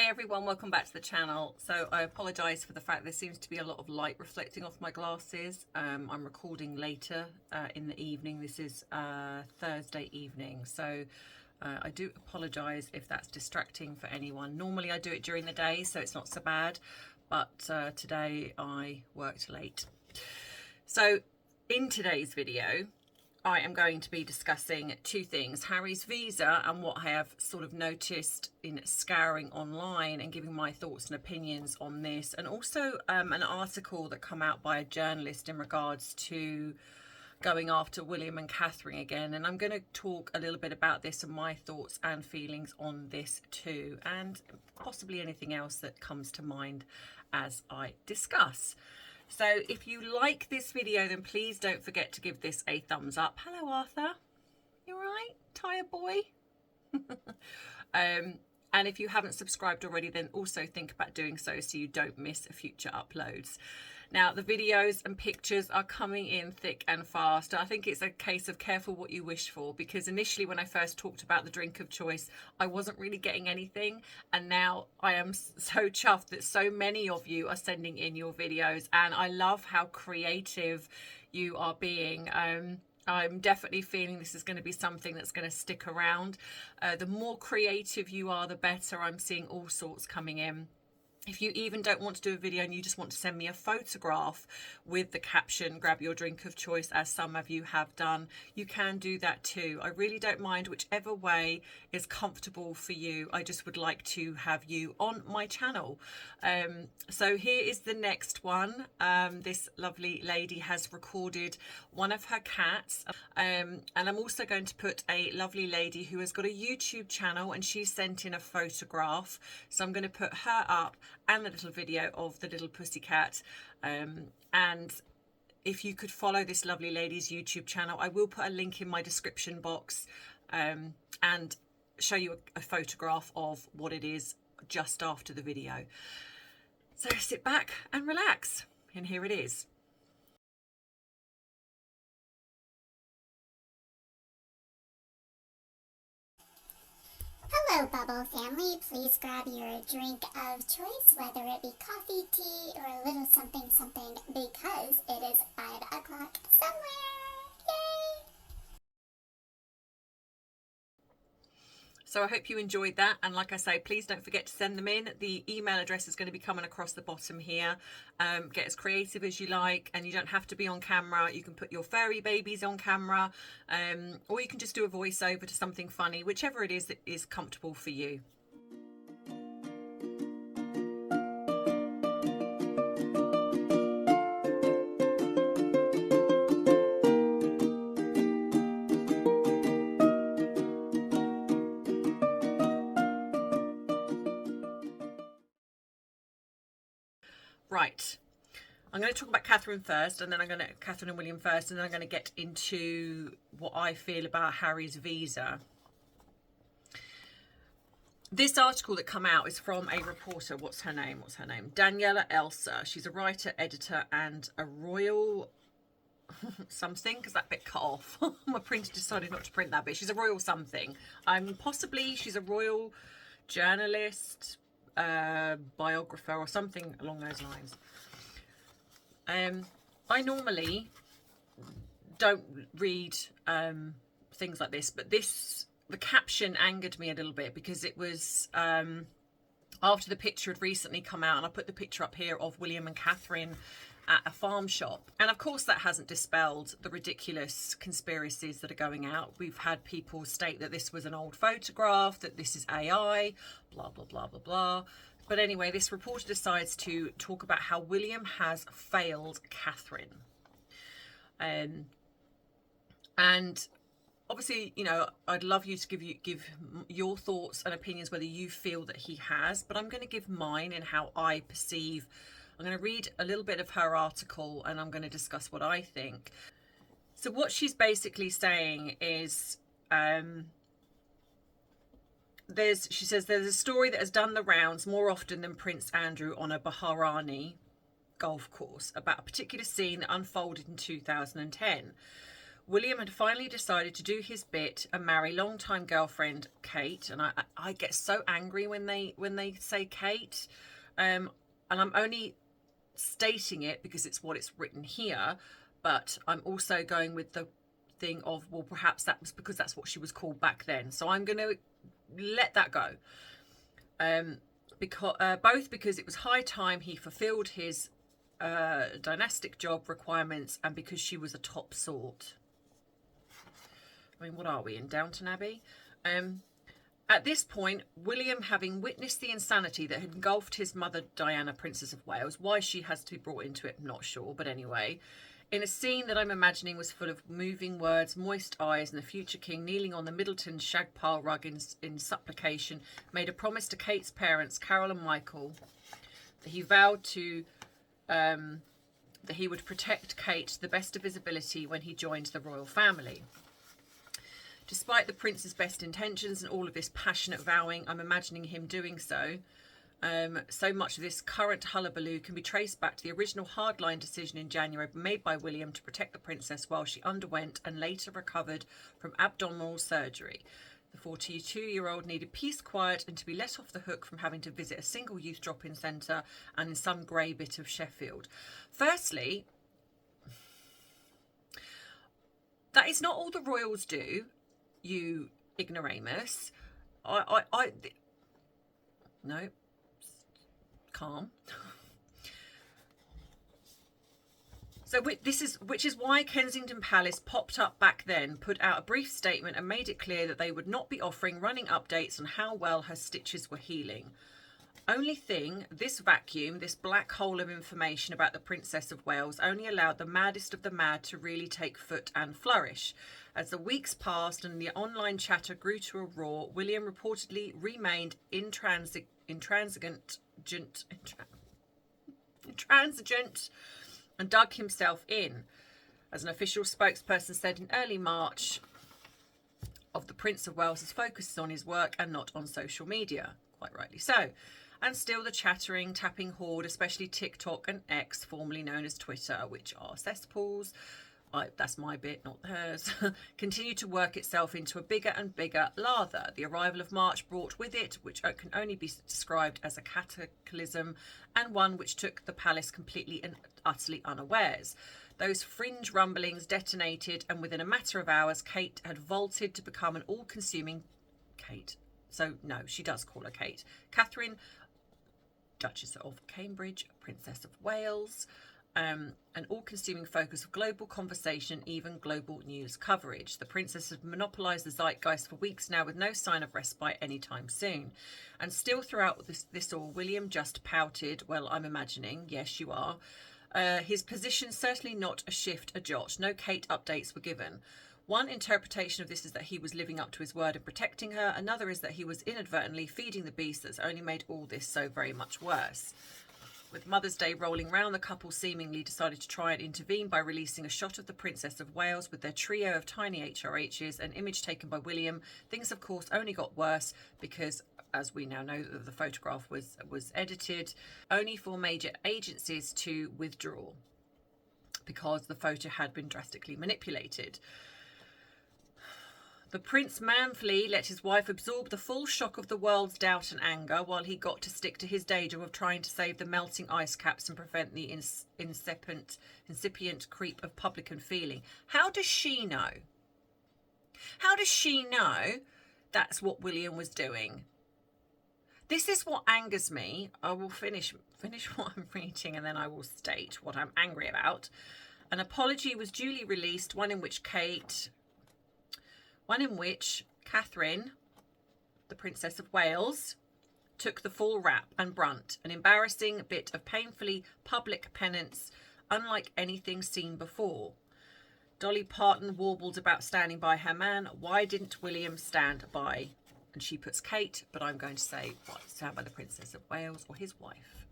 Hey everyone, welcome back to the channel. So I apologise for the fact there seems to be a lot of light reflecting off my glasses. I'm recording later in the evening. This is Thursday evening, so I do apologise if that's distracting for anyone. Normally I do it during the day, so it's not so bad, but today I worked late. So in today's video I am going to be discussing two things: Harry's visa and what I have sort of noticed in scouring online and giving my thoughts and opinions on this, and also an article that come out by a journalist in regards to going after William and Catherine again. And I'm going to talk a little bit about this and my thoughts and feelings on this too, and possibly anything else that comes to mind as I discuss. So if you like this video, then please don't forget to give this a thumbs up. Hello, Arthur. You all right? Tired boy? And if you haven't subscribed already, then also think about doing so you don't miss future uploads. Now, the videos and pictures are coming in thick and fast. I think it's a case of careful what you wish for, because initially when I first talked about the drink of choice, I wasn't really getting anything. And now I am so chuffed that so many of you are sending in your videos. And I love how creative you are being. I'm definitely feeling this is going to be something that's going to stick around. The more creative you are, the better. I'm seeing all sorts coming in. If you even don't want to do a video and you just want to send me a photograph with the caption, grab your drink of choice, as some of you have done, you can do that too. I really don't mind, whichever way is comfortable for you. I just would like to have you on my channel. So here is the next one. This lovely lady has recorded one of her cats. And I'm also going to put a lovely lady who has got a YouTube channel, and she sent in a photograph. So I'm going to put her up and the little video of the little pussycat. And if you could follow this lovely lady's YouTube channel, I will put a link in my description box and show you a photograph of what it is just after the video. So sit back and relax, and here it is. Hello, Bubble family. Please grab your drink of choice, whether it be coffee, tea, or a little something something, because it is 5 o'clock somewhere. Yay! So I hope you enjoyed that, and like I say, please don't forget to send them in. The email address is going to be coming across the bottom here. Get as creative as you like, and you don't have to be on camera. You can put your furry babies on camera, or you can just do a voiceover to something funny, whichever it is that is comfortable for you. Right, I'm going to talk about Catherine first, and then Catherine and William first, and then I'm going to get into what I feel about Harry's visa. This article that come out is from a reporter. What's her name? Daniela Elsa. She's a writer, editor, and a royal something, because that bit cut off. My printer decided not to print that bit. She's a royal something. Possibly she's a royal journalist, biographer, or something along those lines. I normally don't read things like this, but the caption angered me a little bit, because it was after the picture had recently come out, and I put the picture up here of William and Catherine at a farm shop. And of course that hasn't dispelled the ridiculous conspiracies that are going out. We've had people state that this was an old photograph, that this is AI, blah blah blah blah blah. But anyway, this reporter decides to talk about how William has failed Catherine. And obviously, you know, I'd love you to give your thoughts and opinions whether you feel that he has, but I'm going to give mine and how I perceive. I'm going to read a little bit of her article, and I'm going to discuss what I think. So what she's basically saying is, she says there's a story that has done the rounds more often than Prince Andrew on a Baharani golf course about a particular scene that unfolded in 2010. William had finally decided to do his bit and marry longtime girlfriend Kate, and I get so angry when they say Kate, and I'm only stating it because it's what it's written here, but I'm also going with the thing of, well, perhaps that was because that's what she was called back then, so I'm going to let that go. Both because it was high time he fulfilled his dynastic job requirements, and because she was a top sort. I mean, what are we in Downton Abbey? At this point, William, having witnessed the insanity that had engulfed his mother Diana, Princess of Wales, why she has to be brought into it, I'm not sure, but anyway, in a scene that I'm imagining was full of moving words, moist eyes, and the future king kneeling on the Middleton shag pile rug in supplication, made a promise to Kate's parents, Carol and Michael, that he vowed to that he would protect Kate to the best of his ability when he joined the royal family. Despite the prince's best intentions and all of this passionate vowing, I'm imagining him doing so. So much of this current hullabaloo can be traced back to the original hardline decision in January made by William to protect the princess while she underwent and later recovered from abdominal surgery. The 42-year-old needed peace, quiet, and to be let off the hook from having to visit a single youth drop-in centre and in some grey bit of Sheffield. Firstly, that is not all the royals do, you ignoramus. No, calm. So which is why Kensington Palace popped up back then, put out a brief statement and made it clear that they would not be offering running updates on how well her stitches were healing. Only thing, this vacuum, this black hole of information about the Princess of Wales only allowed the maddest of the mad to really take foot and flourish. As the weeks passed and the online chatter grew to a roar, William reportedly remained intransigent and dug himself in. As an official spokesperson said in early March, of the Prince of Wales' focus is on his work and not on social media. Quite rightly so. And still the chattering, tapping horde, especially TikTok and X, formerly known as Twitter, which are cesspools, that's my bit, not hers, continue to work itself into a bigger and bigger lather. The arrival of March brought with it, which can only be described as a cataclysm, and one which took the palace completely and utterly unawares. Those fringe rumblings detonated, and within a matter of hours, Kate had vaulted to become an all-consuming Kate. So, no, she does call her Kate. Catherine, Duchess of Cambridge, Princess of Wales, an all-consuming focus of global conversation, even global news coverage. The princess had monopolised the zeitgeist for weeks now with no sign of respite anytime soon. And still throughout this all, William just pouted. Well, I'm imagining, yes, you are. His position certainly not a shift, a jot. No Kate updates were given. One interpretation of this is that he was living up to his word and protecting her. Another is that he was inadvertently feeding the beast that's only made all this so very much worse. With Mother's Day rolling round, the couple seemingly decided to try and intervene by releasing a shot of the Princess of Wales with their trio of tiny HRHs, an image taken by William. Things, of course, only got worse because, as we now know, the photograph was edited, only for major agencies to withdraw because the photo had been drastically manipulated. The prince manfully let his wife absorb the full shock of the world's doubt and anger while he got to stick to his day job of trying to save the melting ice caps and prevent the incipient creep of publican feeling. How does she know? How does she know that's what William was doing? This is what angers me. I will finish what I'm reading and then I will state what I'm angry about. An apology was duly released, one in which Catherine, the Princess of Wales, took the full rap and brunt, an embarrassing bit of painfully public penance unlike anything seen before. Dolly Parton warbled about standing by her man. Why didn't William stand by? And she puts Kate, but I'm going to say, stand by the Princess of Wales or his wife.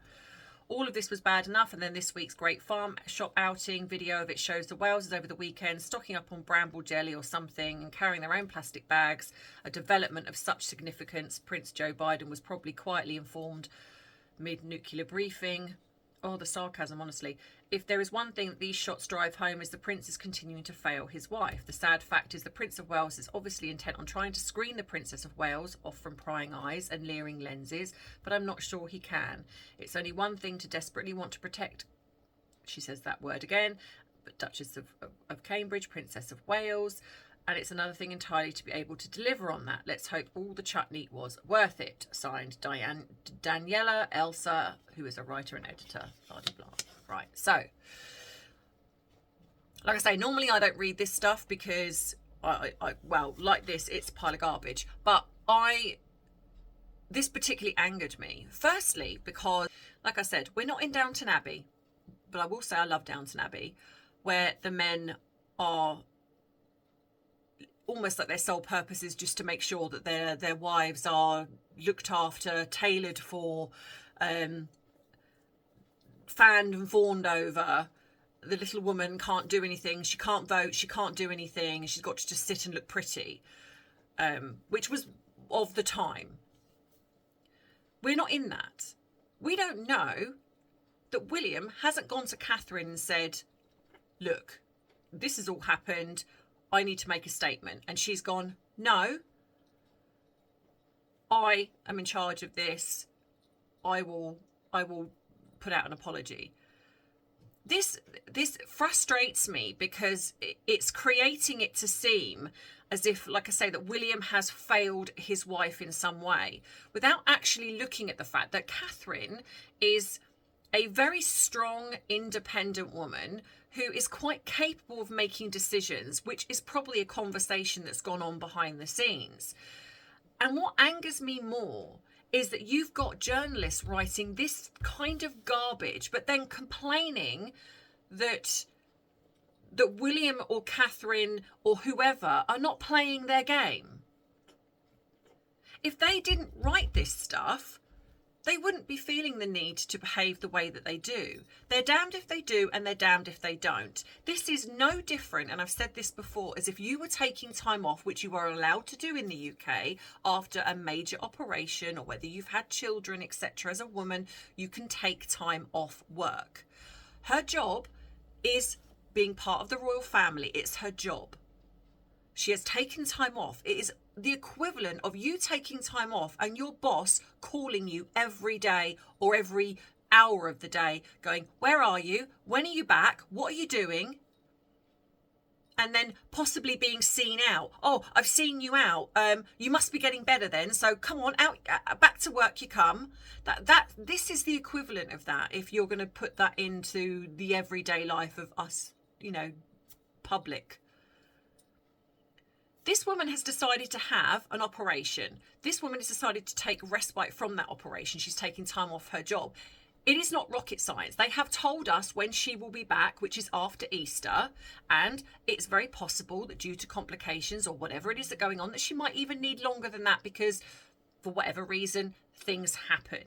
All of this was bad enough, and then this week's Great Farm shop outing video of it shows the Waleses over the weekend stocking up on bramble jelly or something and carrying their own plastic bags, a development of such significance Prince Joe Biden was probably quietly informed mid-nuclear briefing Oh, the sarcasm, honestly. If there is one thing that these shots drive home is the prince is continuing to fail his wife. The sad fact is the Prince of Wales is obviously intent on trying to screen the Princess of Wales off from prying eyes and leering lenses, but I'm not sure he can. It's only one thing to desperately want to protect, she says that word again, but Duchess of Cambridge, Princess of Wales, and it's another thing entirely to be able to deliver on that. Let's hope all the chutney was worth it. Signed, Daniela Elsa, who is a writer and editor. Blah, blah, blah. Right, so, like I say, normally I don't read this stuff because, well, like this, it's a pile of garbage. But this particularly angered me. Firstly, because, like I said, we're not in Downton Abbey. But I will say I love Downton Abbey, where the men are almost like their sole purpose is just to make sure that their wives are looked after, tailored for, fanned and fawned over. The little woman can't do anything. She can't vote. She can't do anything. She's got to just sit and look pretty, which was of the time. We're not in that. We don't know that William hasn't gone to Catherine and said, look, this has all happened. I need to make a statement. And she's gone, no, I am in charge of this. I will put out an apology. This frustrates me because it's creating it to seem as if, like I say, that William has failed his wife in some way without actually looking at the fact that Catherine is a very strong, independent woman who is quite capable of making decisions, which is probably a conversation that's gone on behind the scenes. And what angers me more is that you've got journalists writing this kind of garbage, but then complaining that William or Catherine or whoever are not playing their game. If they didn't write this stuff, they wouldn't be feeling the need to behave the way that they do. They're damned if they do and they're damned if they don't. This is no different, and I've said this before, as if you were taking time off, which you are allowed to do in the UK after a major operation, or whether you've had children, etc. As a woman, you can take time off work. Her job is being part of the royal family. It's her job. She has taken time off. It is the equivalent of you taking time off and your boss calling you every day or every hour of the day going, where are you? When are you back? What are you doing? And then possibly being seen out. Oh, I've seen you out. You must be getting better then. So come on, out, back to work you come. This is the equivalent of that if you're going to put that into the everyday life of us, public. This woman has decided to have an operation. This woman has decided to take respite from that operation. She's taking time off her job. It is not rocket science. They have told us when she will be back, which is after Easter. And it's very possible that due to complications or whatever it is that's going on, that she might even need longer than that because for whatever reason, things happen.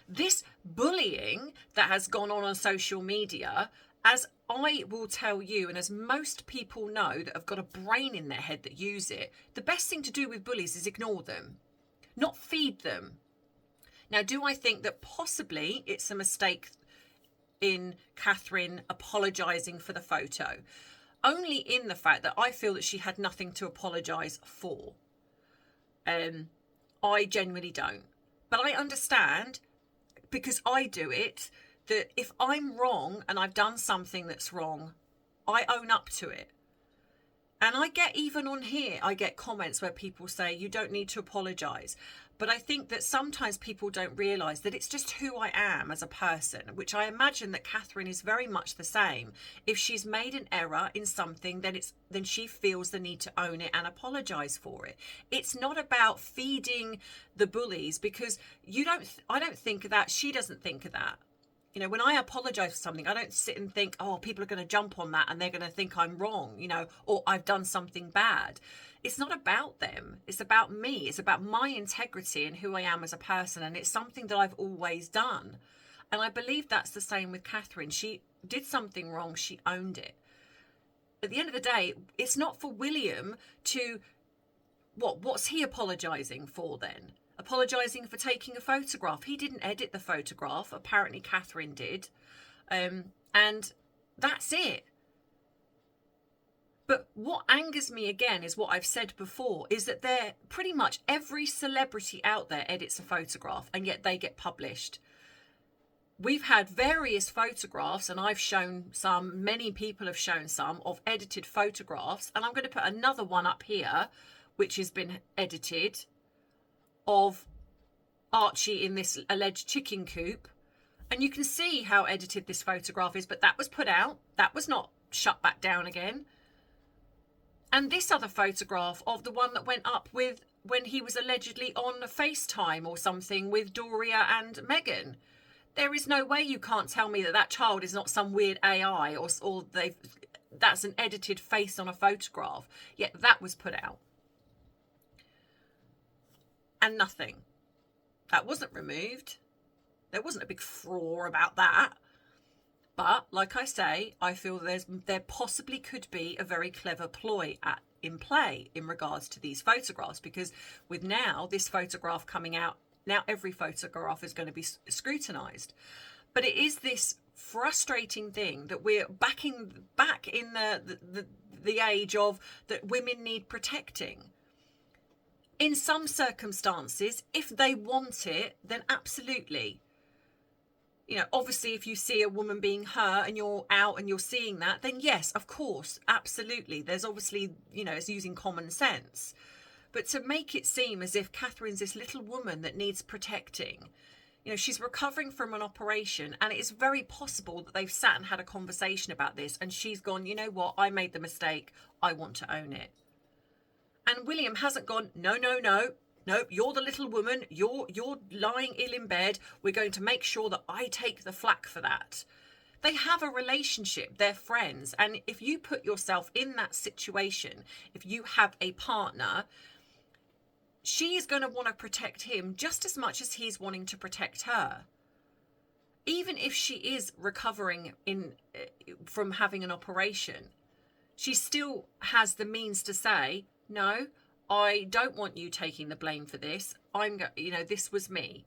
This bullying that has gone on social media, as I will tell you, and as most people know that have got a brain in their head that use it, the best thing to do with bullies is ignore them, not feed them. Now, do I think that possibly it's a mistake in Catherine apologising for the photo? Only in the fact that I feel that she had nothing to apologise for. I genuinely don't. But I understand, because I do it, that if I'm wrong and I've done something that's wrong, I own up to it. And I get, even on here, I get comments where people say, you don't need to apologise. But I think that sometimes people don't realise that it's just who I am as a person, which I imagine that Catherine is very much the same. If she's made an error in something, then she feels the need to own it and apologise for it. It's not about feeding the bullies, because I don't think of that. She doesn't think of that. When I apologise for something, I don't sit and think, oh, people are going to jump on that and they're going to think I'm wrong, or I've done something bad. It's not about them. It's about me. It's about my integrity and who I am as a person. And it's something that I've always done. And I believe that's the same with Catherine. She did something wrong. She owned it. At the end of the day, it's not for William to, what's he apologising for then? apologising for taking a photograph. He didn't edit the photograph. Apparently Catherine did. And that's it. But what angers me again is what I've said before, is that they're pretty much every celebrity out there edits a photograph and yet they get published. We've had various photographs, and I've shown some, many people have shown some, of edited photographs. And I'm going to put another one up here, which has been edited, of Archie in this alleged chicken coop. And you can see how edited this photograph is, but that was put out. That was not shut back down again. And this other photograph of the one that went up with when he was allegedly on FaceTime or something with Doria and Meghan. There is no way you can't tell me that that child is not some weird AI or that's an edited face on a photograph. Yet that was put out. And nothing. That wasn't removed. There wasn't a big furore about that. But like I say, I feel there possibly could be a very clever ploy in play in regards to these photographs, because with now this photograph coming out, now every photograph is going to be scrutinised. But it is this frustrating thing that we're back in the age of that women need protecting. In some circumstances, if they want it, then absolutely. You know, obviously, if you see a woman being hurt and you're out and you're seeing that, then yes, of course, absolutely. There's obviously, you know, it's using common sense. But to make it seem as if Catherine's this little woman that needs protecting, you know, she's recovering from an operation, and it is very possible that they've sat and had a conversation about this, and she's gone, you know what, I made the mistake, I want to own it. And William hasn't gone, no, you're the little woman, you're lying ill in bed, we're going to make sure that I take the flak for that. They have a relationship, they're friends, and if you put yourself in that situation, if you have a partner, she's going to want to protect him just as much as he's wanting to protect her. Even if she is recovering from having an operation, she still has the means to say, no, I don't want you taking the blame for this. This was me.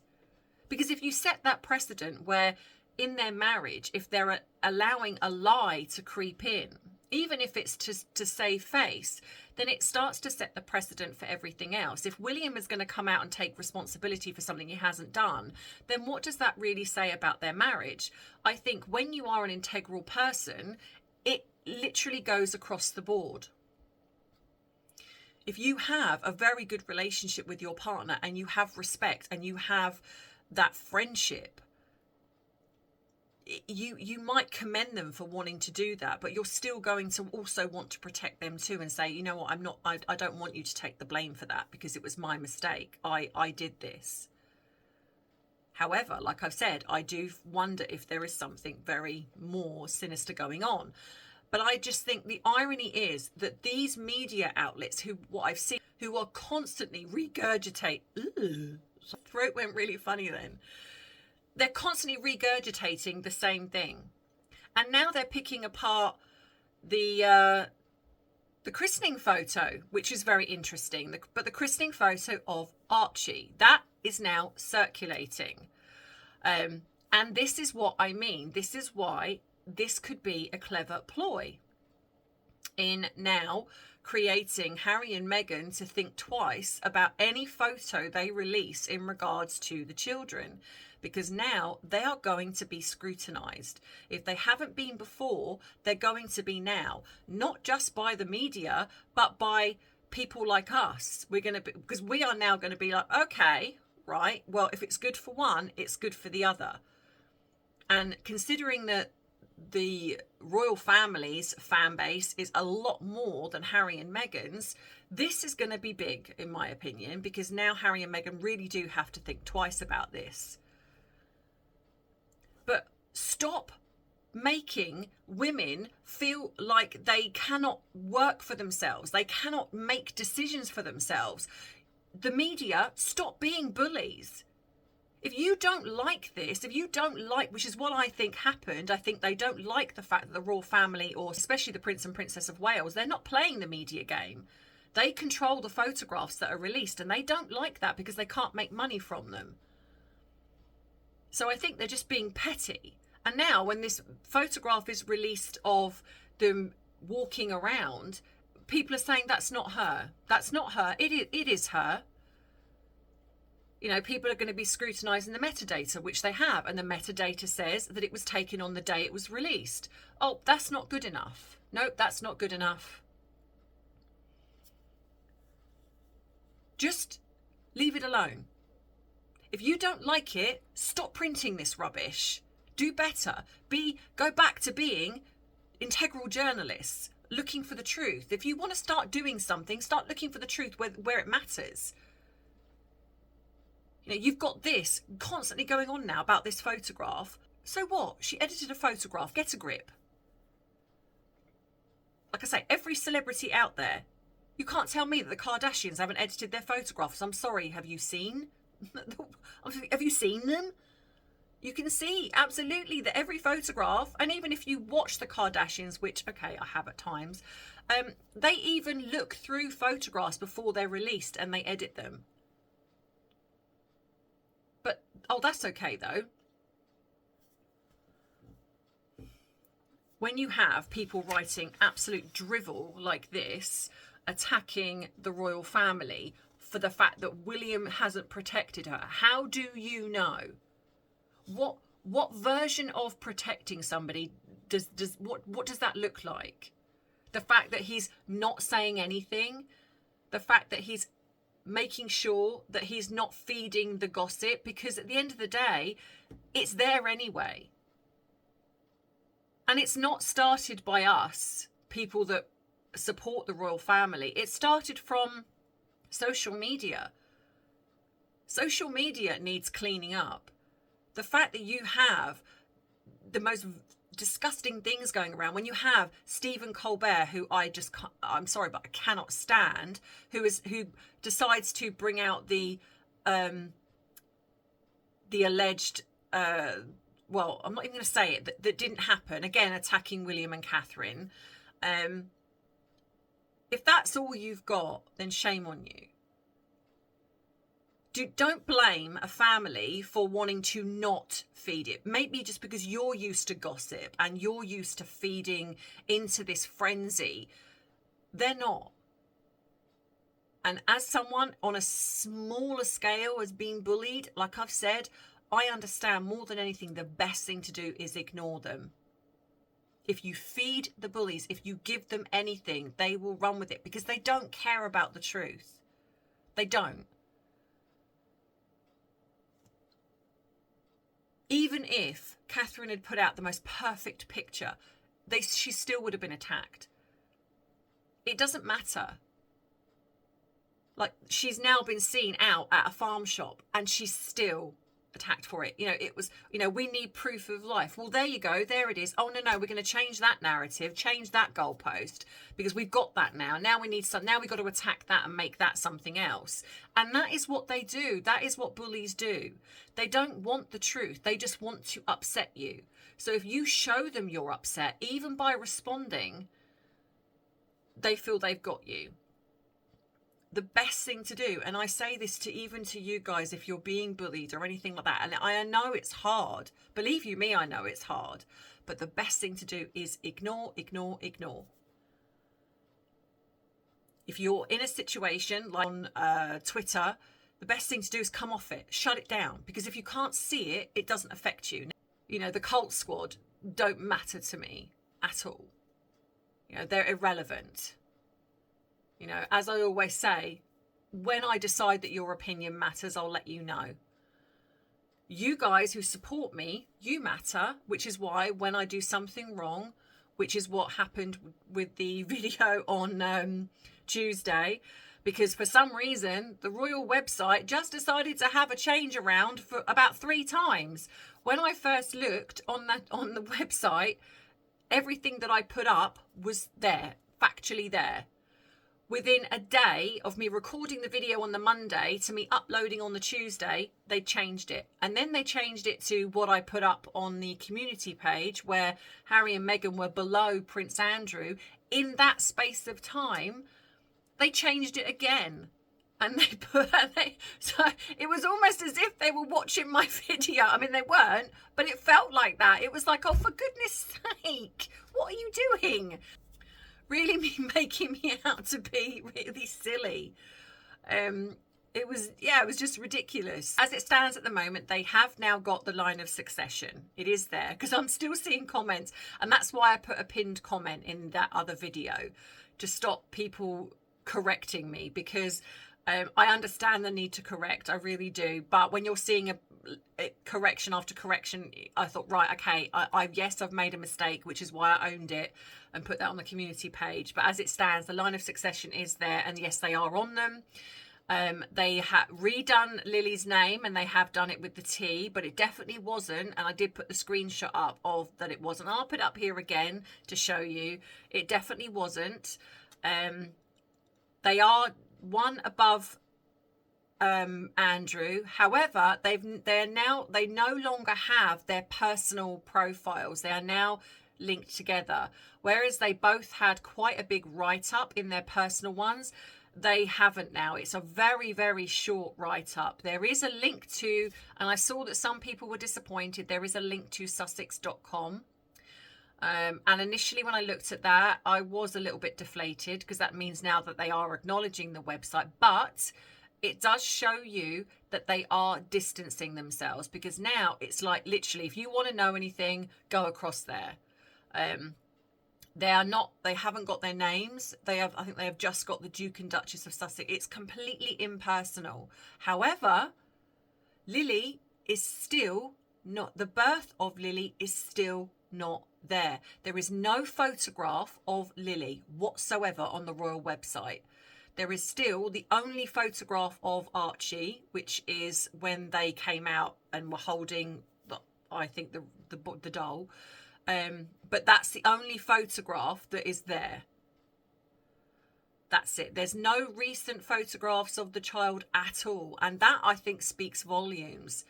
Because if you set that precedent where in their marriage, if they're allowing a lie to creep in, even if it's to save face, then it starts to set the precedent for everything else. If William is going to come out and take responsibility for something he hasn't done, then what does that really say about their marriage? I think when you are an integral person, it literally goes across the board. If you have a very good relationship with your partner and you have respect and you have that friendship, you might commend them for wanting to do that, but you're still going to also want to protect them too and say, you know what, I don't want you to take the blame for that because it was my mistake. I did this. However, like I've said, I do wonder if there is something very more sinister going on. But I just think the irony is that these media outlets who are constantly regurgitate, throat went really funny then. They're constantly regurgitating the same thing. And now they're picking apart the christening photo, which is very interesting. But the christening photo of Archie, that is now circulating. And this is what I mean. This is why this could be a clever ploy in now creating Harry and Meghan to think twice about any photo they release in regards to the children, because now they are going to be scrutinised. If they haven't been before, they're going to be now, not just by the media, but by people like us. Because we are now going to be like, okay, right, well, if it's good for one, it's good for the other. And considering that the royal family's fan base is a lot more than Harry and Meghan's, this is going to be big, in my opinion, because now Harry and Meghan really do have to think twice about this. But stop making women feel like they cannot work for themselves. They cannot make decisions for themselves. The media, stop being bullies. If you don't like this, which is what I think happened, I think they don't like the fact that the royal family, or especially the Prince and Princess of Wales, they're not playing the media game. They control the photographs that are released, and they don't like that because they can't make money from them. So I think they're just being petty. And now when this photograph is released of them walking around, people are saying that's not her. That's not her. It is her. You know, people are going to be scrutinising the metadata, which they have. And the metadata says that it was taken on the day it was released. Oh, that's not good enough. Nope, that's not good enough. Just leave it alone. If you don't like it, stop printing this rubbish. Do better. Go back to being integral journalists, looking for the truth. If you want to start doing something, start looking for the truth where it matters. You know, you've got this constantly going on now about this photograph. So what? She edited a photograph. Get a grip. Like I say, every celebrity out there, you can't tell me that the Kardashians haven't edited their photographs. I'm sorry, have you seen? Have you seen them? You can see absolutely that every photograph, and even if you watch the Kardashians, which, okay, I have at times, they even look through photographs before they're released and they edit them. But, oh, that's okay though. When you have people writing absolute drivel like this, attacking the royal family for the fact that William hasn't protected her, how do you know? What version of protecting somebody what does that look like? The fact that he's not saying anything, the fact that he's making sure that he's not feeding the gossip, because at the end of the day, it's there anyway. And it's not started by us, people that support the royal family. It started from social media. Social media needs cleaning up. The fact that you have the most disgusting things going around, when you have Stephen Colbert, who I'm sorry, but I cannot stand, who decides to bring out the alleged, well, I'm not even going to say it, that didn't happen, again, attacking William and Catherine. If that's all you've got, then shame on you. Don't blame a family for wanting to not feed it. Maybe just because you're used to gossip and you're used to feeding into this frenzy. They're not. And as someone on a smaller scale has been bullied, like I've said, I understand more than anything the best thing to do is ignore them. If you feed the bullies, if you give them anything, they will run with it because they don't care about the truth. They don't. Even if Catherine had put out the most perfect picture, she still would have been attacked. It doesn't matter. Like, she's now been seen out at a farm shop and she's still attacked for it. You know, it was, you know, we need proof of life. Well, there you go. There it is. Oh, no, we're going to change that narrative, change that goalpost because we've got that now. Now we need some, now we've got to attack that and make that something else. And that is what they do. That is what bullies do. They don't want the truth. They just want to upset you. So if you show them you're upset, even by responding, they feel they've got you. The best thing to do, and I say this to even to you guys if you're being bullied or anything like that, and I know it's hard, believe you me, I know it's hard, but the best thing to do is ignore. If you're in a situation like on Twitter, the best thing to do is come off it, shut it down, because if you can't see it, it doesn't affect you. You know, the cult squad don't matter to me at all. You know, they're irrelevant. You know, as I always say, when I decide that your opinion matters, I'll let you know. You guys who support me, you matter, which is why when I do something wrong, which is what happened with the video on Tuesday, because for some reason, the royal website just decided to have a change around for about 3 times. When I first looked on the website, everything that I put up was there, factually there. Within a day of me recording the video on the Monday to me uploading on the Tuesday, they changed it. And then they changed it to what I put up on the community page where Harry and Meghan were below Prince Andrew. In that space of time, they changed it again. And they put, so it was almost as if they were watching my video. I mean, they weren't, but it felt like that. It was like, oh, for goodness sake, what are you doing? Really making me out to be really silly. It was just ridiculous. As it stands at the moment, they have now got the line of succession. It is there, because I'm still seeing comments. And that's why I put a pinned comment in that other video, to stop people correcting me, because I understand the need to correct, I really do. But when you're seeing a correction after correction, I thought, right, okay, yes, I've made a mistake, which is why I owned it and put that on the community page. But as it stands, the line of succession is there, and yes, they are on them. They have redone Lily's name, and they have done it with the T, but it definitely wasn't. And I did put the screenshot up of that it wasn't. I'll put it up here again to show you. It definitely wasn't. They are one above Andrew. However, they no longer have their personal profiles. They are now linked together. Whereas they both had quite a big write-up in their personal ones, they haven't now. It's a very, very short write-up. There is a link to, and I saw that some people were disappointed, there is a link to sussex.com. And initially when I looked at that, I was a little bit deflated, because that means now that they are acknowledging the website. But it does show you that they are distancing themselves, because now it's like, literally, if you want to know anything, go across there. They haven't got their names. I think they have just got the Duke and Duchess of Sussex. It's completely impersonal. However, Lily is still not, the birth of Lily is still not there. There is no photograph of Lily whatsoever on the royal website. There is still the only photograph of Archie, which is when they came out and were holding, I think, the doll. But that's the only photograph that is there. That's it. There's no recent photographs of the child at all. And that, I think, speaks volumes.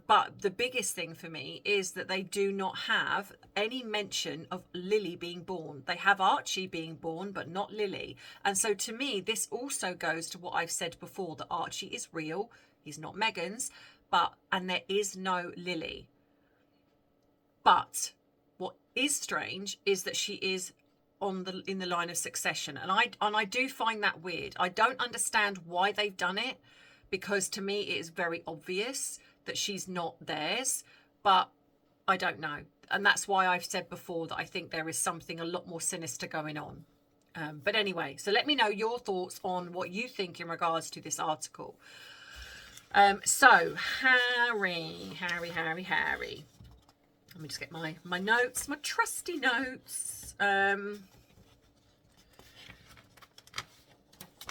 But the biggest thing for me is that they do not have any mention of Lily being born. They have Archie being born, but not Lily. And so to me, this also goes to what I've said before, that Archie is real. He's not Meghan's, and there is no Lily. But what is strange is that she is in the line of succession. And I do find that weird. I don't understand why they've done it, because to me it is very obvious that she's not theirs, but I don't know. And that's why I've said before that I think there is something a lot more sinister going on. But anyway, so let me know your thoughts on what you think in regards to this article. So Harry. Let me just get my notes, my trusty notes.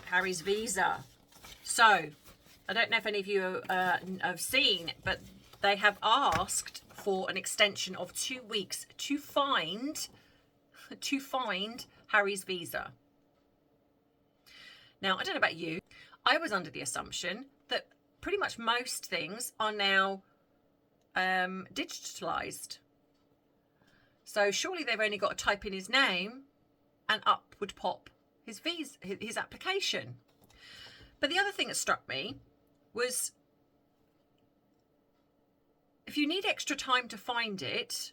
Harry's visa. So I don't know if any of you have seen, but they have asked for an extension of 2 weeks to find Harry's visa. Now, I don't know about you. I was under the assumption that pretty much most things are now digitalized. So surely they've only got to type in his name and up would pop his visa, his application. But the other thing that struck me was, if you need extra time to find it,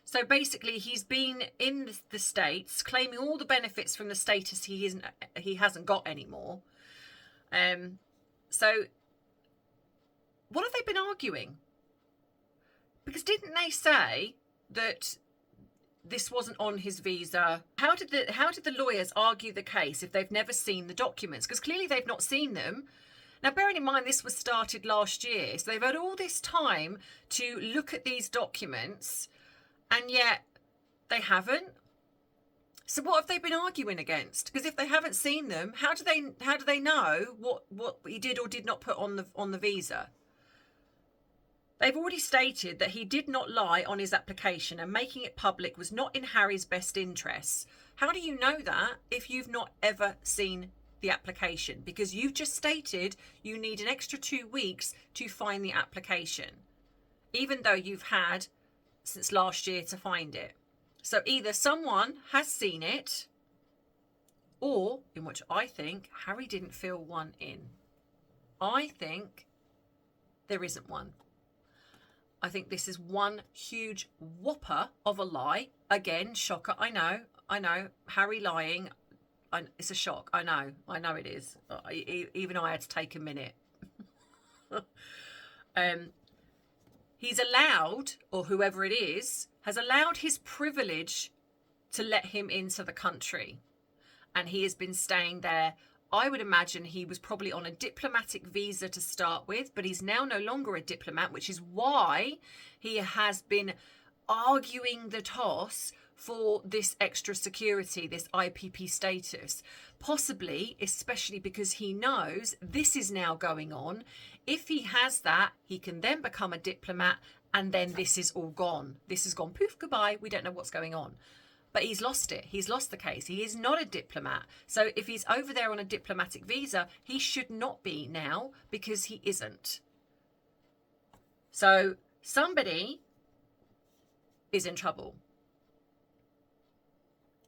so basically he's been in the States claiming all the benefits from the status he hasn't got anymore. So what have they been arguing? Because didn't they say that this wasn't on his visa? How did the lawyers argue the case if they've never seen the documents? Because clearly they've not seen them. Now, bearing in mind this was started last year, so they've had all this time to look at these documents, and yet they haven't. So what have they been arguing against? Because if they haven't seen them, how do they know what he did or did not put on the visa? They've already stated that he did not lie on his application, and making it public was not in Harry's best interests. How do you know that if you've not ever seen the application? Because you've just stated you need an extra 2 weeks to find the application, even though you've had since last year to find it. So either someone has seen it, or in which I think Harry didn't fill one in. I think there isn't one. I think this is one huge whopper of a lie. Again, shocker. I know. Harry lying. It's a shock. I know it is. Even I had to take a minute. He's allowed, or whoever it is, has allowed his privilege to let him into the country. And he has been staying there. I would imagine he was probably on a diplomatic visa to start with, but he's now no longer a diplomat, which is why he has been arguing the toss for this extra security, this IPP status. Possibly, especially because he knows this is now going on. If he has that, he can then become a diplomat, and then this is all gone. This has gone poof, goodbye. We don't know what's going on. But he's lost it. He's lost the case. He is not a diplomat. So if he's over there on a diplomatic visa, he should not be now, because he isn't. So somebody is in trouble.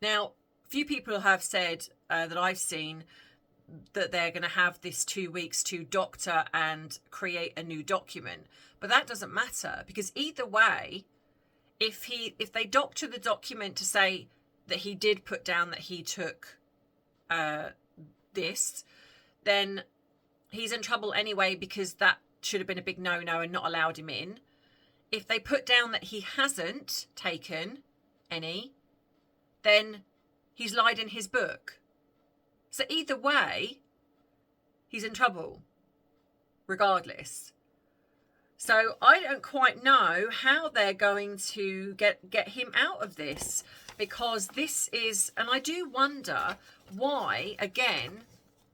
Now, few people have said that I've seen that they're going to have this 2 weeks to doctor and create a new document. But that doesn't matter, because either way, if they doctor the document to say that he did put down that he took this, then he's in trouble anyway, because that should have been a big no-no and not allowed him in. If they put down that he hasn't taken any, then he's lied in his book. So either way, he's in trouble, regardless. So I don't quite know how they're going to get him out of this, because this is, and I do wonder why, again,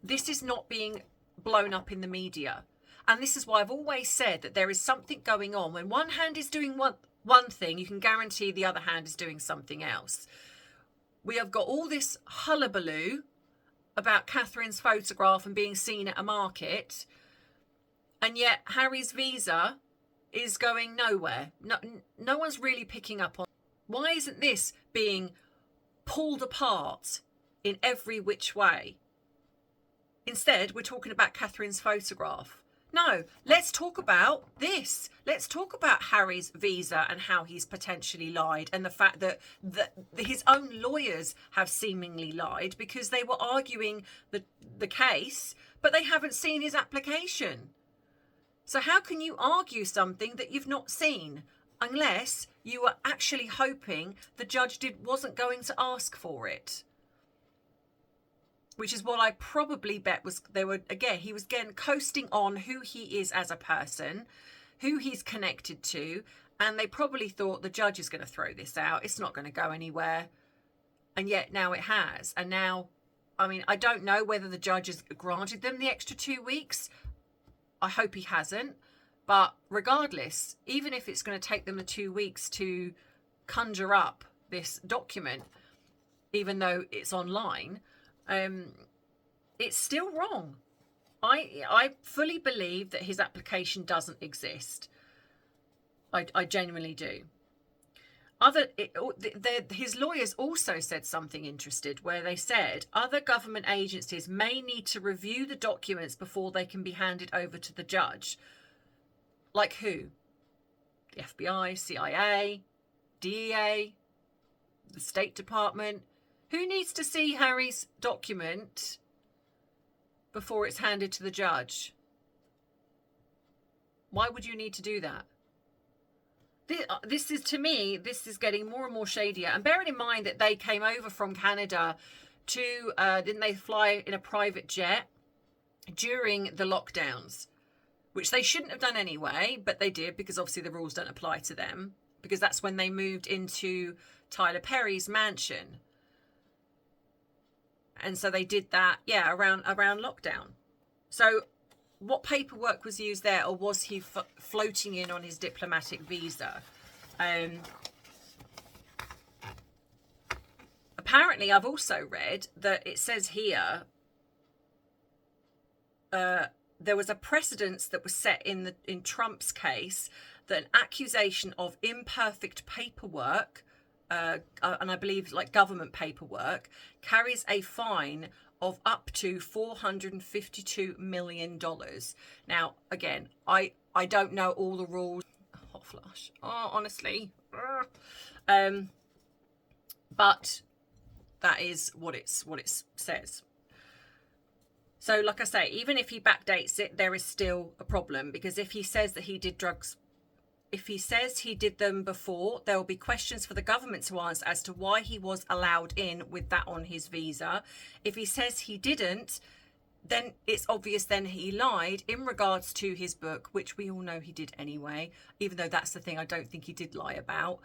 this is not being blown up in the media. And this is why I've always said that there is something going on. When one hand is doing one thing, you can guarantee the other hand is doing something else. We have got all this hullabaloo about Catherine's photograph and being seen at a market, and yet Harry's visa is going nowhere. No one's really picking up on. Why isn't this being pulled apart in every which way? Instead, we're talking about Catherine's photograph. No, let's talk about this. Let's talk about Harry's visa and how he's potentially lied, and the fact that his own lawyers have seemingly lied, because they were arguing the case, but they haven't seen his application. So how can you argue something that you've not seen, unless you were actually hoping the judge wasn't going to ask for it? Which is what I probably bet he was again coasting on who he is as a person, who he's connected to, and they probably thought the judge is going to throw this out. It's not going to go anywhere. And yet now it has. And now, I mean, I don't know whether the judge has granted them the extra 2 weeks. I hope he hasn't. But regardless, even if it's going to take them the 2 weeks to conjure up this document, even though it's online, it's still wrong. I fully believe that his application doesn't exist. I genuinely do. His lawyers also said something interesting, where they said other government agencies may need to review the documents before they can be handed over to the judge. Like who? The FBI, CIA, DEA, the State Department. Who needs to see Harry's document before it's handed to the judge? Why would you need to do that? This is, to me, this is getting more and more shadier. And bearing in mind that they came over from Canada to, didn't they fly in a private jet during the lockdowns, which they shouldn't have done anyway, but they did, because obviously the rules don't apply to them, because that's when they moved into Tyler Perry's mansion. And so they did that, around lockdown. So what paperwork was used there, or was he floating in on his diplomatic visa? Apparently, I've also read that it says here there was a precedence that was set in Trump's case, that an accusation of imperfect paperwork and I believe like government paperwork, carries a fine of up to $452 million. Now, again, I don't know all the rules. Hot flush. Oh, honestly. But that is what it says. So like I say, even if he backdates it, there is still a problem, because if he says that he did drugs, if he says he did them before, there will be questions for the government to answer as to why he was allowed in with that on his visa. If he says he didn't, then it's obvious then he lied in regards to his book, which we all know he did anyway, even though that's the thing I don't think he did lie about.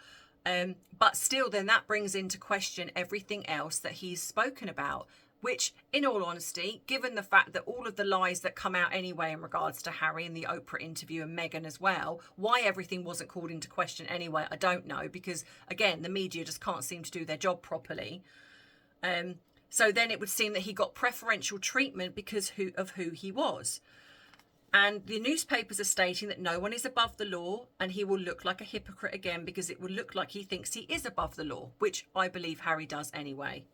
But still, then that brings into question everything else that he's spoken about, which, in all honesty, given the fact that all of the lies that come out anyway in regards to Harry and the Oprah interview and Meghan as well, why everything wasn't called into question anyway, I don't know, because, again, the media just can't seem to do their job properly. So then it would seem that he got preferential treatment because of who he was. And the newspapers are stating that no one is above the law, and he will look like a hypocrite again because it will look like he thinks he is above the law, which I believe Harry does anyway.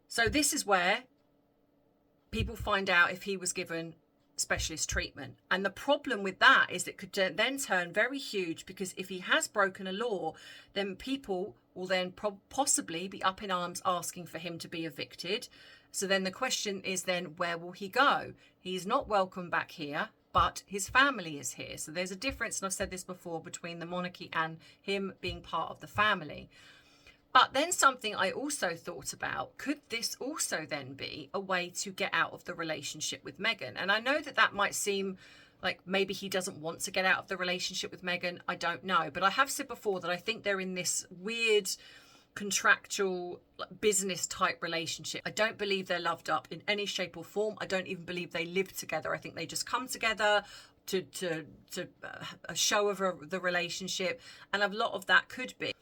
So this is where people find out if he was given specialist treatment. And the problem with that is it could then turn very huge, because if he has broken a law, then people will then possibly be up in arms asking for him to be evicted. So then the question is then, where will he go? He's not welcome back here, but his family is here. So there's a difference, and I've said this before, between the monarchy and him being part of the family. But then something I also thought about, could this also then be a way to get out of the relationship with Meghan? And I know that that might seem like maybe he doesn't want to get out of the relationship with Meghan. I don't know. But I have said before that I think they're in this weird contractual business type relationship. I don't believe they're loved up in any shape or form. I don't even believe they live together. I think they just come together to a show of the relationship. And a lot of that could be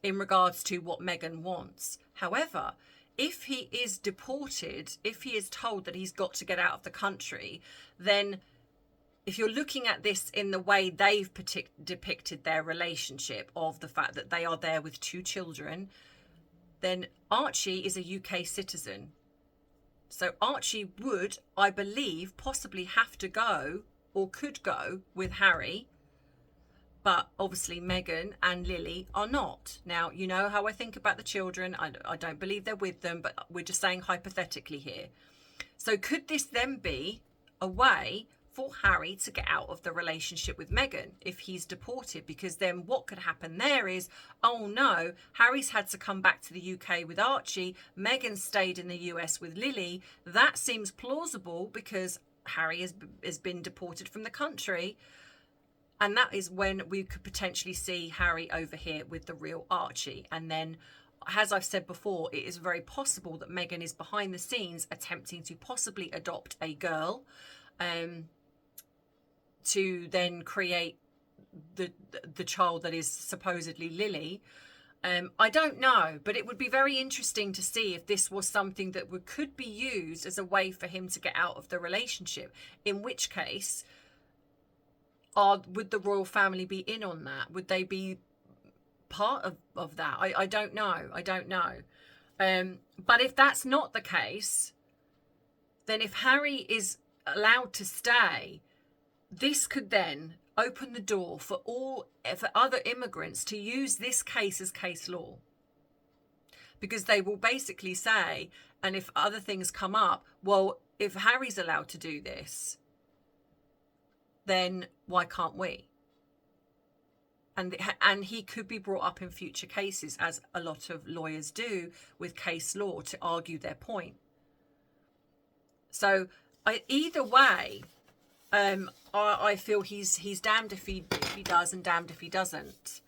in regards to what Meghan wants. However, if he is deported, if he is told that he's got to get out of the country, then if you're looking at this in the way they've depicted their relationship, of the fact that they are there with 2 children, then Archie is a UK citizen. So Archie would, I believe, possibly have to go, or could go, with Harry. But obviously Meghan and Lily are not. Now, you know how I think about the children. I don't believe they're with them, but we're just saying hypothetically here. So could this then be a way for Harry to get out of the relationship with Meghan if he's deported? Because then what could happen there is, oh no, Harry's had to come back to the UK with Archie, Meghan stayed in the US with Lily. That seems plausible because Harry has been deported from the country. And that is when we could potentially see Harry over here with the real Archie. And then, as I've said before, it is very possible that Meghan is behind the scenes attempting to possibly adopt a girl, to then create the child that is supposedly Lily. I don't know, but it would be very interesting to see if this was something that could be used as a way for him to get out of the relationship. In which case, would the royal family be in on that? Would they be part of that? I don't know. I don't know. But if that's not the case, then if Harry is allowed to stay, this could then open the door for other immigrants to use this case as case law. Because they will basically say, and if other things come up, well, if Harry's allowed to do this, then why can't we? And he could be brought up in future cases, as a lot of lawyers do with case law, to argue their point. So either way, I feel he's damned if he does and damned if he doesn't.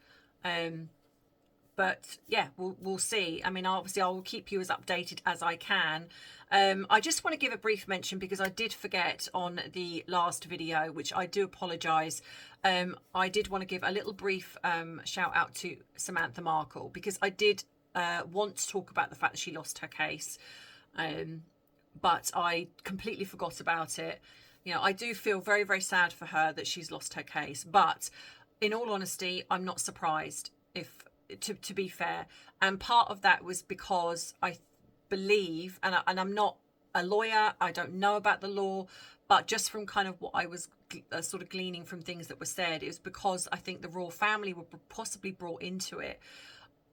But yeah, we'll see. I mean, obviously I will keep you as updated as I can. I just want to give a brief mention, because I did forget on the last video, which I do apologise. I did want to give a little brief shout out to Samantha Markle, because I did want to talk about the fact that she lost her case, but I completely forgot about it. You know, I do feel very, very sad for her that she's lost her case, but in all honesty, I'm not surprised. if to be fair. And part of that was because I believe, and I'm not a lawyer, I don't know about the law, but just from kind of what I was sort of gleaning from things that were said, it was because I think the royal family were possibly brought into it.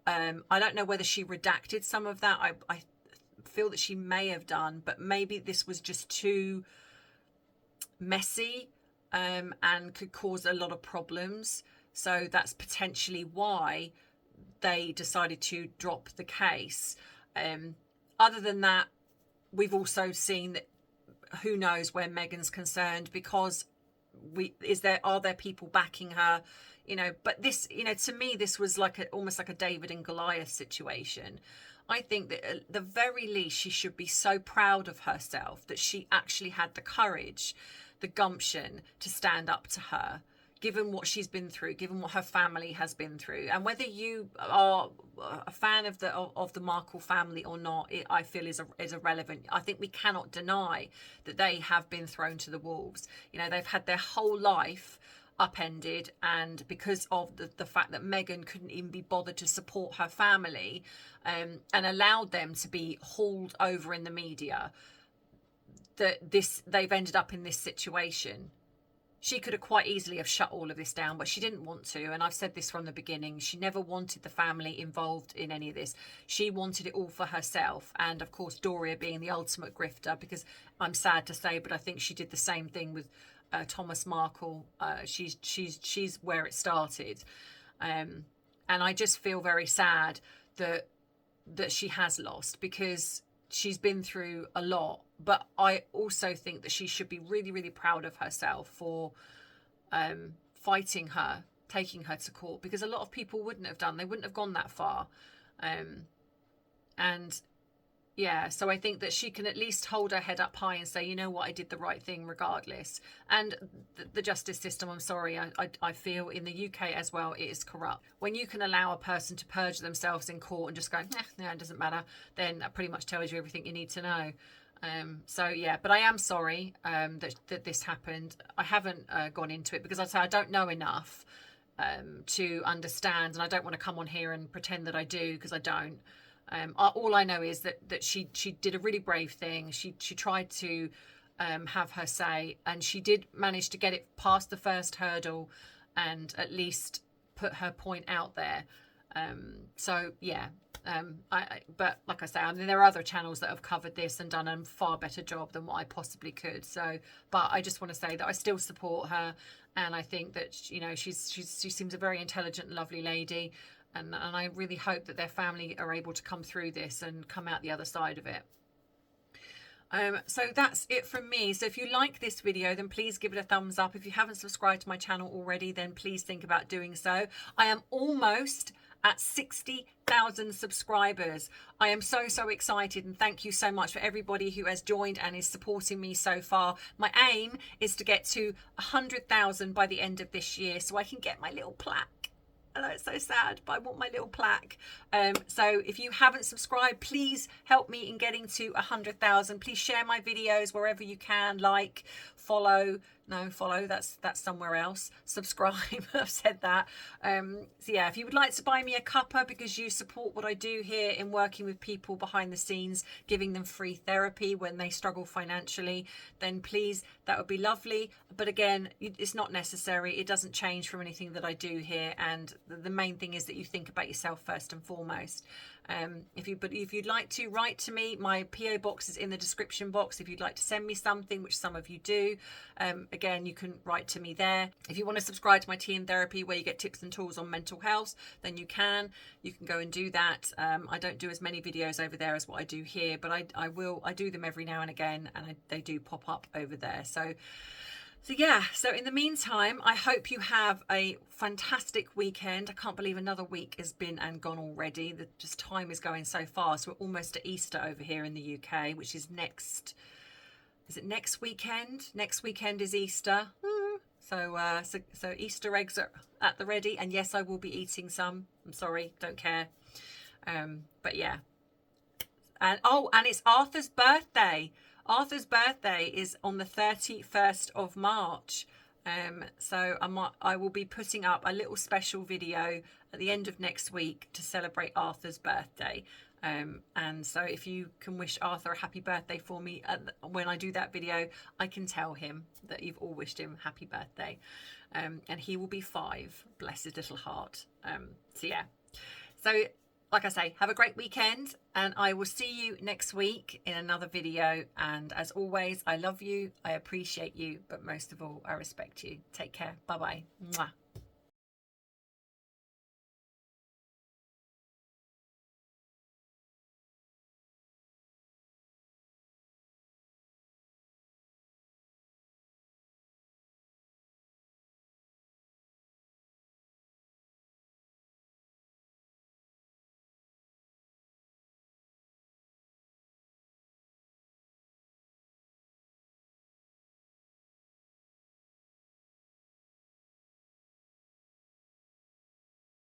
I don't know whether she redacted some of that. I feel that she may have done, but maybe this was just too messy and could cause a lot of problems. So that's potentially why they decided to drop the case. Other than that, we've also seen that who knows where Meghan's concerned, because are there people backing her, but this, to me, this was like almost like a David and Goliath situation. I think that at the very least she should be so proud of herself that she actually had the courage, the gumption to stand up to her, given what she's been through, given what her family has been through. And whether you are a fan of the Markle family or not, I feel is irrelevant. I think we cannot deny that they have been thrown to the wolves. They've had their whole life upended, and because of the fact that Meghan couldn't even be bothered to support her family, and allowed them to be hauled over in the media, they've ended up in this situation. She could have quite easily have shut all of this down, but she didn't want to. And I've said this from the beginning. She never wanted the family involved in any of this. She wanted it all for herself. And of course, Doria being the ultimate grifter, because I'm sad to say, but I think she did the same thing with Thomas Markle. She's where it started. And I just feel very sad that she has lost, because she's been through a lot. But I also think that she should be really, really proud of herself for fighting her, taking her to court, because a lot of people wouldn't have done. They wouldn't have gone that far. And yeah, so I think that she can at least hold her head up high and say, you know what, I did the right thing regardless. And the justice system, I'm sorry, I feel in the UK as well, it is corrupt. When you can allow a person to purge themselves in court and just go, it doesn't matter, then that pretty much tells you everything you need to know. So yeah, but I am sorry that this happened. I haven't gone into it because I don't know enough to understand, and I don't want to come on here and pretend that I do, because I don't. All I know is that she did a really brave thing. She tried to have her say, and she did manage to get it past the first hurdle and at least put her point out there. So yeah. But like I say, I mean, there are other channels that have covered this and done a far better job than what I possibly could. So, but I just want to say that I still support her, and I think that she seems a very intelligent and lovely lady, and I really hope that their family are able to come through this and come out the other side of it. So that's it from me. So if you like this video, then please give it a thumbs up. If you haven't subscribed to my channel already, then please think about doing so. I am almost at 60,000 subscribers. I am so excited, and thank you so much for everybody who has joined and is supporting me so far. My aim is to get to 100,000 by the end of this year, so I can get my little plaque. I know it's so sad, but I want my little plaque. So if you haven't subscribed, please help me in getting to 100,000. Please share my videos wherever you can. Like, follow. No, follow, that's somewhere else. Subscribe, I've said that. So yeah, if you would like to buy me a cuppa because you support what I do here in working with people behind the scenes, giving them free therapy when they struggle financially, then please, that would be lovely. But again, it's not necessary. It doesn't change from anything that I do here. And the main thing is that you think about yourself first and foremost. If you'd like to write to me, my PO box is in the description box. If you'd like to send me something, which some of you do, again, you can write to me there. If you want to subscribe to my Tea and Therapy, where you get tips and tools on mental health, then you can go and do that. I don't do as many videos over there as what I do here, but I do them every now and again, and they do pop up over there. So yeah, so in the meantime, I hope you have a fantastic weekend. I can't believe another week has been and gone already. Just time is going so fast. We're almost at Easter over here in the UK, which is next weekend? Next weekend is Easter. So Easter eggs are at the ready. And yes, I will be eating some. I'm sorry, don't care. But yeah. And it's Arthur's birthday. Arthur's birthday is on the 31st of March. So I will be putting up a little special video at the end of next week to celebrate Arthur's birthday. And so if you can wish Arthur a happy birthday for me when I do that video, I can tell him that you've all wished him happy birthday. And he will be 5, bless his little heart. So yeah, so like I say, have a great weekend, and I will see you next week in another video. And as always, I love you, I appreciate you, but most of all, I respect you. Take care. Bye bye. Mwah.